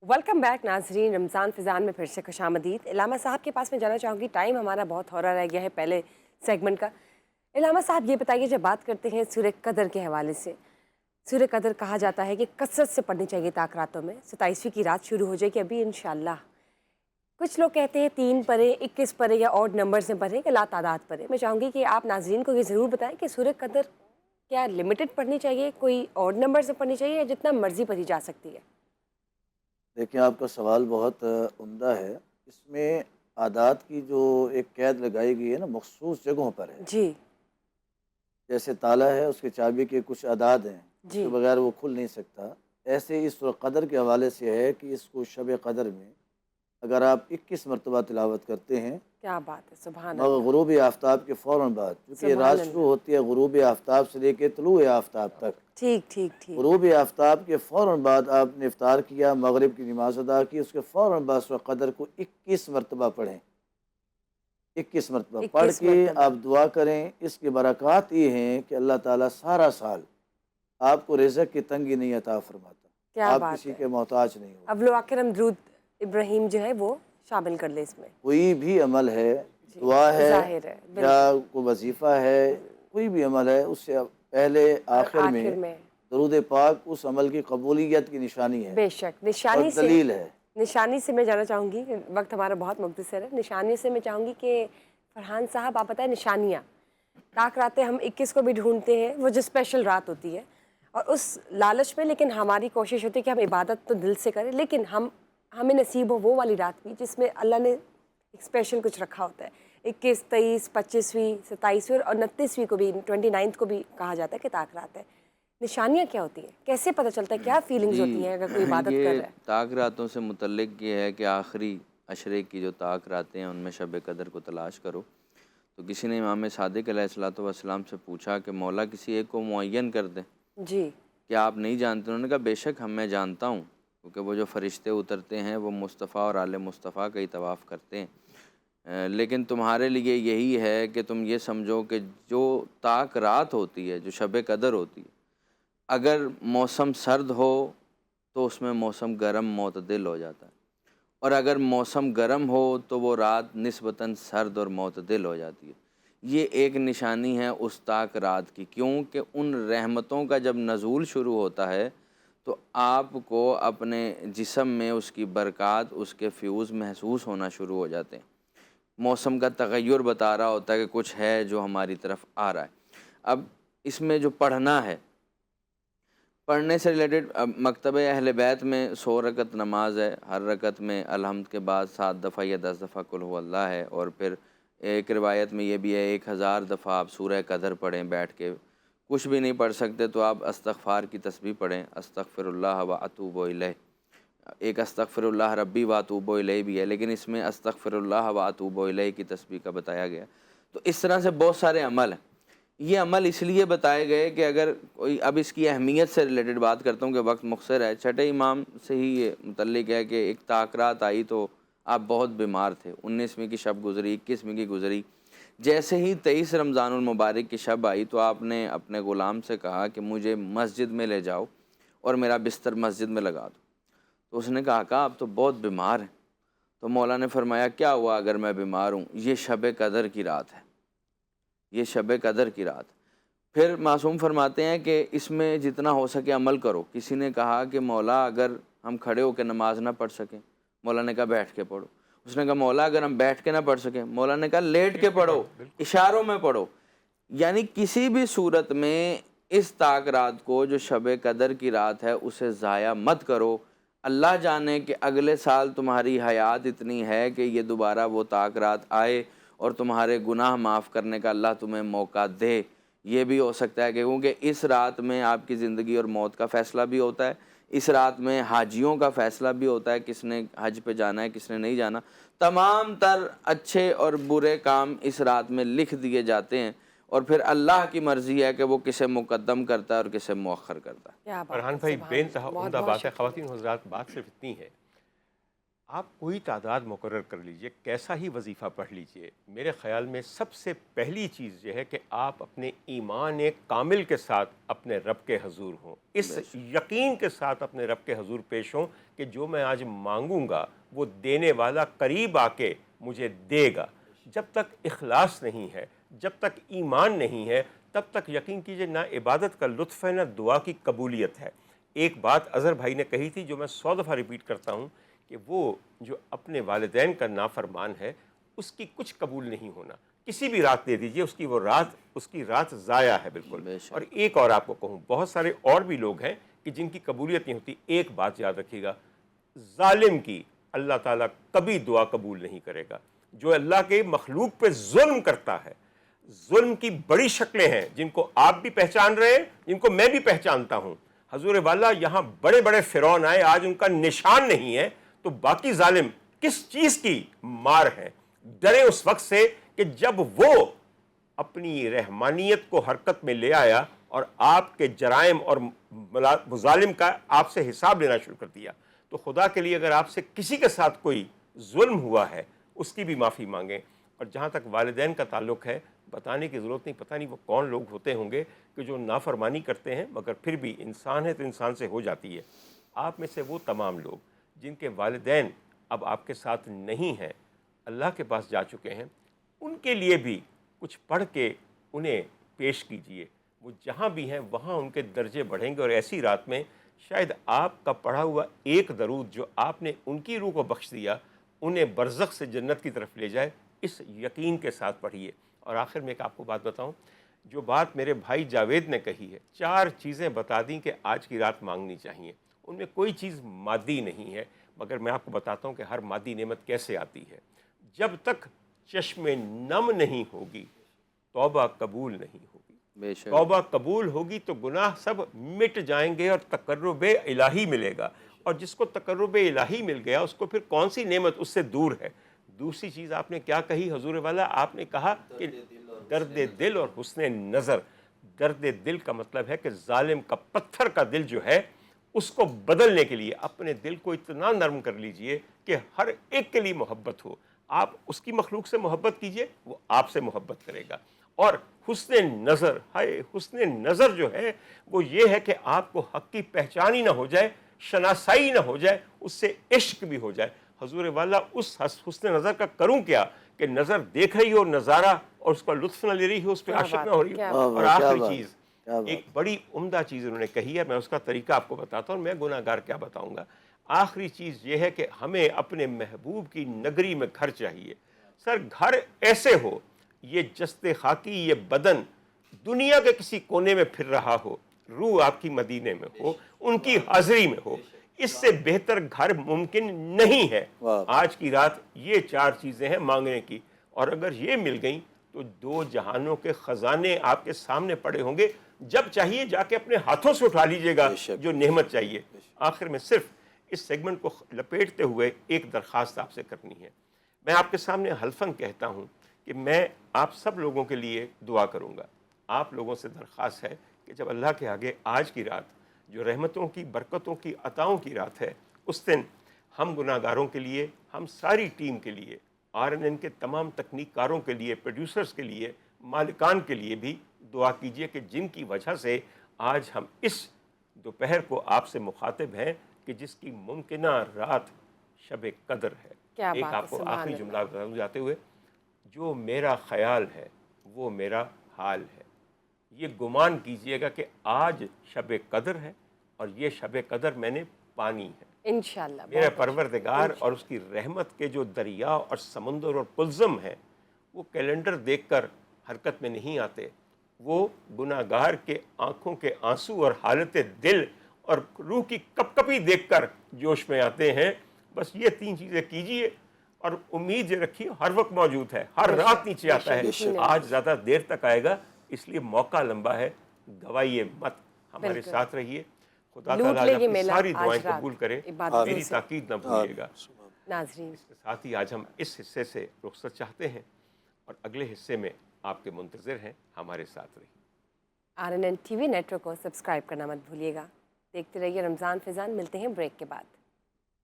Welcome back नाजरीन। रमज़ान फ़िज़ान में फिर से खुशामदीद। इलामा साहब के पास मैं जाना चाहूँगी, टाइम हमारा बहुत थोड़ा रह गया है पहले सेगमेंट का। इलामा साहब ये बताइए, जब बात करते हैं सूरह कदर के हवाले से, सूरह कदर कहा जाता है कि कसरत से पढ़नी चाहिए ताक रातों में। 27वीं की रात शुरू हो जाएगी अभी इंशाल्लाह। कुछ लोग कहते हैं 3 पढ़े, 21 पढ़े या ऑड नंबर से पढ़े कि ला तादाद पढ़े। मैं चाहूँगी कि आप नाजरीन को ये ज़रूर बताएं कि सूरह कदर क्या लिमिटेड पढ़नी चाहिए, कोई ऑड नंबर से पढ़नी चाहिए या जितना मर्जी पढ़ी जा सकती है? देखिए, आपका सवाल बहुत उम्दा है। इसमें आदात की जो एक कैद लगाई गई है ना, मख़सूस जगहों पर है। जी। जैसे ताला है, उसकी चाबी के कुछ अदाद हैं, उसके जी। बगैर वो खुल नहीं सकता। ऐसे इस सूरह क़दर के हवाले से है कि इसको शब क़दर में अगर आप 21 मरतबा तिलावत करते हैं, क्या बात है, सुभान मगर अल्लाह। ग़ुरूब आफ्ताब के फ़ौरन बाद, क्योंकि ये रात सुभान शुरू अल्लाह। होती है ग़ुरूब आफ्ताब से लेके तुलूए आफ्ताब तक। ठीक ठीक ठीक। ग़ुरूब आफ्ताब के फ़ौरन बाद आपने इफ्तार किया, मगरिब की नमाज़ अदा की, उसके फ़ौरन बाद सूरह क़दर को 21 मरतबा पढ़ें। 21 मरतबा पढ़ 21 के मरतबा। आप दुआ करें। इसकी बरक़ात ये हैं कि अल्लाह ताला सारा साल आपको रिज़्क़ की तंगी नहीं अता फ़रमाता, क्या आप बात किसी है। के मोहताज नहीं होते। अव्वल व आखिर हम दुरूद इब्राहीम जो है वो शामिल कर लें इसमें। कोई भी अमल है, जी। दुआ है ज़ाहिर है, या बिल्कुल। कोई वजीफ़ा है, कोई भी अमल है, उससे पहले और आखिर आखिर में में दरूद पाक उस अमल की कबूलियत की निशानी है बेशक और निशानी से, दलील है। निशानी से मैं जाना चाहूँगी, वक्त हमारा बहुत मुख्तसर है। निशानी से मैं चाहूँगी कि फरहान साहब आप बताएं निशानियाँ। ताक रातें हम 21 को भी ढूंढते हैं, वो जो स्पेशल रात होती है, और उस लालच में लेकिन हमारी कोशिश होती है कि हम इबादत तो दिल से करें, लेकिन हमें नसीब हो वो वाली रात भी जिसमें अल्लाह ने एक स्पेशल कुछ रखा होता है। 21, 23, 25वीं, 27वीं और 29वीं को भी, 29th को भी कहा जाता है कि ताक रात है। निशानियाँ क्या होती हैं, कैसे पता चलता है, क्या फीलिंग्स जी। होती हैं अगर कोई इबादत कर ये रहा है? ताक रातों से मुतल्लिक़ ये है कि आखिरी अशरे की जो ताक रातें हैं उनमें शब कदर को तलाश करो। तो किसी ने इमाम सादिक़ अलैहिस्सलातु वस्सलाम से पूछा कि मौला किसी एक को मुअय्यन कर दें, जी। क्या आप नहीं जानते? उन्होंने कहा बेशक मैं जानता हूँ, क्योंकि वो जो फ़रिश्ते उतरते हैं वो मुस्तफ़ा और आले मुस्तफ़ा का ही तवाफ़ करते हैं। लेकिन तुम्हारे लिए यही है कि तुम ये समझो कि जो ताक रात होती है, जो शब कदर होती है, अगर मौसम सर्द हो तो उसमें मौसम गर्म मोतदिल हो जाता है, और अगर मौसम गर्म हो तो वो रात निस्बतन सर्द और मोतदिल हो जाती है। ये एक निशानी है उस ताक रात की, क्योंकि उन रहमतों का जब नज़ूल शुरू होता है तो आपको अपने जिस्म में उसकी बरक़ात, उसके फ्यूज़ महसूस होना शुरू हो जाते हैं। मौसम का तग़य्युर बता रहा होता है कि कुछ है जो हमारी तरफ आ रहा है। अब इसमें जो पढ़ना है, पढ़ने से रिलेटेड मकतबे अहले बैत में 100 रकत नमाज है। हर रकत में अलहम्द के बाद 7 दफ़ा या 10 दफ़ा कुल हुवल्लाह है, और फिर एक रिवायत में ये भी है 1000 दफ़ा आप सूरह कदर पढ़ें बैठ के। कुछ भी नहीं पढ़ सकते तो आप अस्तग़फ़ार की तस्बीह पढ़ें, अस्तग़फ़िरुल्लाह व अतूबु इलैह। एक अस्तग़फ़िरुल्लाह रब्बी व अतूबु इलैह भी है, लेकिन इसमें अस्तग़फ़िरुल्लाह व अतूबु इलैह की तस्बीह का बताया गया। तो इस तरह से बहुत सारे अमल हैं। ये अमल इसलिए बताए गए कि अगर कोई, अब इसकी अहमियत से रिलेटेड बात करता हूँ कि वक्त मुख्तसर है। छठे इमाम से ही ये मुतल्लिक़ है कि एक ताक़रात आई तो आप बहुत बीमार थे, 19वीं की शब गुज़री, 21वीं की गुज़री। जैसे ही 23 रमज़ानुल मुबारक की शब आई तो आपने अपने ग़ुलाम से कहा कि मुझे मस्जिद में ले जाओ और मेरा बिस्तर मस्जिद में लगा दो। तो उसने कहा आप तो बहुत बीमार हैं। तो मौला ने फरमाया क्या हुआ अगर मैं बीमार हूँ, ये शब कदर की रात है, ये शब कदर की रात। फिर मासूम फरमाते हैं कि इसमें जितना हो सके अमल करो। किसी ने कहा कि मौला अगर हम खड़े होकर नमाज ना पढ़ सकें, मौला ने कहा बैठ के पढ़ो। उसने कहा मौला अगर हम बैठ के ना पढ़ सकें, मौला ने कहा लेट के पढ़ो, इशारों में पढ़ो। यानी किसी भी सूरत में इस ताक रात को, जो शब कदर की रात है, उसे ज़ाया मत करो। अल्लाह जाने कि अगले साल तुम्हारी हयात इतनी है कि ये दोबारा वो ताक रात आए और तुम्हारे गुनाह माफ़ करने का अल्लाह तुम्हें मौका दे। ये भी हो सकता है कि क्योंकि इस रात में आपकी ज़िंदगी और मौत का फ़ैसला भी होता है। इस रात में हाजियों का फ़ैसला भी होता है, किसने हज पे जाना है, किसने नहीं जाना। तमाम तर अच्छे और बुरे काम इस रात में लिख दिए जाते हैं, और फिर अल्लाह की मर्ज़ी है कि वो किसे मुक़द्दम करता है और किसे मुअख्खर करता है। क्या बात फरहान है, भाई सुभान बेइंतहा अल्लाह। बहुत उम्दा बहुत बात है। शुक्रिया। ख़वातीन हज़रात, बात सिर्फ इतनी है آپ کوئی تعداد مقرر کر لیجئے، کیسا ہی وظیفہ پڑھ لیجئے، میرے خیال میں سب سے پہلی چیز یہ ہے کہ آپ اپنے ایمان کامل کے ساتھ اپنے رب کے حضور ہوں، اس یقین کے ساتھ اپنے رب کے حضور پیش ہوں کہ جو میں آج مانگوں گا وہ دینے والا قریب آ کے مجھے دے گا۔ جب تک اخلاص نہیں ہے، جب تک ایمان نہیں ہے، تب تک یقین کیجئے نہ عبادت کا لطف ہے نہ دعا کی قبولیت ہے۔ ایک بات اظہر بھائی نے کہی تھی جو میں 100 دفعہ ریپیٹ کرتا ہوں کہ وہ جو اپنے والدین کا نافرمان ہے اس کی کچھ قبول نہیں ہونا، کسی بھی رات دے دیجئے اس کی رات ضائع ہے بالکل۔ اور ایک اور آپ کو کہوں، بہت سارے اور بھی لوگ ہیں کہ جن کی قبولیت نہیں ہوتی۔ ایک بات یاد رکھیے گا، ظالم کی اللہ تعالیٰ کبھی دعا قبول نہیں کرے گا۔ جو اللہ کے مخلوق پہ ظلم کرتا ہے، ظلم کی بڑی شکلیں ہیں جن کو آپ بھی پہچان رہے ہیں، جن کو میں بھی پہچانتا ہوں۔ حضور والا یہاں بڑے بڑے فرعون آئے، آج ان کا نشان نہیں ہے، تو باقی ظالم کس چیز کی مار ہیں؟ ڈرے اس وقت سے کہ جب وہ اپنی رحمانیت کو حرکت میں لے آیا اور آپ کے جرائم اور مظالم کا آپ سے حساب لینا شروع کر دیا۔ تو خدا کے لیے اگر آپ سے کسی کے ساتھ کوئی ظلم ہوا ہے اس کی بھی معافی مانگیں۔ اور جہاں تک والدین کا تعلق ہے، بتانے کی ضرورت نہیں، پتہ نہیں وہ کون لوگ ہوتے ہوں گے کہ جو نافرمانی کرتے ہیں مگر پھر بھی انسان ہے تو انسان سے ہو جاتی ہے۔ آپ میں سے وہ تمام لوگ جن کے والدین اب آپ کے ساتھ نہیں ہیں، اللہ کے پاس جا چکے ہیں، ان کے لیے بھی کچھ پڑھ کے انہیں پیش کیجئے۔ وہ جہاں بھی ہیں وہاں ان کے درجے بڑھیں گے، اور ایسی رات میں شاید آپ کا پڑھا ہوا ایک درود جو آپ نے ان کی روح کو بخش دیا، انہیں برزخ سے جنت کی طرف لے جائے۔ اس یقین کے ساتھ پڑھیے۔ اور آخر میں ایک آپ کو بات بتاؤں، جو بات میرے بھائی جاوید نے کہی ہے، 4 چیزیں بتا دیں کہ آج کی رات مانگنی چاہیے، ان میں کوئی چیز مادی نہیں ہے، مگر میں آپ کو بتاتا ہوں کہ ہر مادی نعمت کیسے آتی ہے۔ جب تک چشم نم نہیں ہوگی توبہ قبول نہیں ہوگی۔ بے شک توبہ قبول ہوگی تو گناہ سب مٹ جائیں گے اور تقرب الہی ملے گا، اور جس کو تقرب الہی مل گیا اس کو پھر کون سی نعمت اس سے دور ہے۔ دوسری چیز آپ نے کیا کہی حضور والا؟ آپ نے کہا کہ درد دل اور حسن نظر۔ درد دل کا مطلب ہے کہ ظالم کا پتھر کا دل جو ہے اس کو بدلنے کے لیے اپنے دل کو اتنا نرم کر لیجئے کہ ہر ایک کے لیے محبت ہو۔ آپ اس کی مخلوق سے محبت کیجئے، وہ آپ سے محبت کرے گا۔ اور حسن نظر، ہائے حسن نظر جو ہے وہ یہ ہے کہ آپ کو حق کی پہچان ہی نہ ہو جائے، شناسائی نہ ہو جائے، اس سے عشق بھی ہو جائے۔ حضور والا اس حسن نظر کا کروں کیا کہ نظر دیکھ رہی ہو نظارہ اور اس کا لطف نہ لے رہی ہو، اس پہ عاشق نہ ہو رہی ہو۔ اور آخری چیز، ایک بڑی عمدہ چیز انہوں نے کہی ہے، میں اس کا طریقہ آپ کو بتاتا ہوں، میں گناہ گار کیا بتاؤں گا۔ آخری چیز یہ ہے کہ ہمیں اپنے محبوب کی نگری میں گھر چاہیے۔ سر گھر ایسے ہو، یہ جسد خاکی، یہ بدن دنیا کے کسی کونے میں پھر رہا ہو، روح آپ کی مدینے میں ہو، ان کی حاضری میں ہو، اس سے بہتر گھر ممکن نہیں ہے۔ آج کی رات یہ 4 چیزیں ہیں مانگنے کی، اور اگر یہ مل گئیں تو 2 جہانوں کے خزانے آپ کے سامنے پڑے ہوں گے۔ جب چاہیے جا کے اپنے ہاتھوں سے اٹھا لیجئے گا جو نعمت چاہیے۔ آخر میں صرف اس سیگمنٹ کو لپیٹتے ہوئے ایک درخواست آپ سے کرنی ہے۔ میں آپ کے سامنے حلفاً کہتا ہوں کہ میں آپ سب لوگوں کے لیے دعا کروں گا۔ آپ لوگوں سے درخواست ہے کہ جب اللہ کے آگے آج کی رات جو رحمتوں کی، برکتوں کی، عطاؤں کی رات ہے، اس دن ہم گناہ گاروں کے لیے، ہم ساری ٹیم کے لیے، RNN کے تمام تکنیک کاروں کے لیے، پروڈیوسرز کے لیے، مالکان کے لیے بھی دعا کیجئے کہ جن کی وجہ سے آج ہم اس دوپہر کو آپ سے مخاطب ہیں کہ جس کی ممکنہ رات شب قدر ہے۔ ایک آپ کو آخری جملہ بتاؤں جاتے ہوئے، جو میرا خیال ہے وہ میرا حال ہے۔ یہ گمان کیجئے گا کہ آج شب قدر ہے اور یہ شب قدر میں نے پانی ہے انشاءاللہ۔ میرا پروردگار اور اس کی رحمت کے جو دریا اور سمندر اور پلزم ہیں وہ کیلنڈر دیکھ کر حرکت میں نہیں آتے، وہ گناہ گار کے آنکھوں کے آنسو اور حالت دل اور روح کی کپ کپی دیکھ کر جوش میں آتے ہیں۔ بس یہ 3 چیزیں کیجئے اور امید یہ رکھیے ہر وقت موجود ہے، ہر رات نیچے آتا ہے، آج زیادہ دیر تک آئے گا، اس لیے موقع لمبا ہے، گوائیے مت، ہمارے ساتھ رہیے۔ خدا تعالیٰ آپ کی ساری دعائیں قبول کرے، میری تاکید نہ بھولیے گا۔ ناظرین، اس کے ساتھ ہی آج ہم اس حصے سے رخصت چاہتے ہیں اور اگلے حصے میں آپ کے منتظر ہیں، ہمارے ساتھ رہیے۔ RNN TV نیٹ ورک کو سبسکرائب کرنا مت بھولیے گا۔ دیکھتے رہیے رمضان فیضان، ملتے ہیں بریک کے بعد۔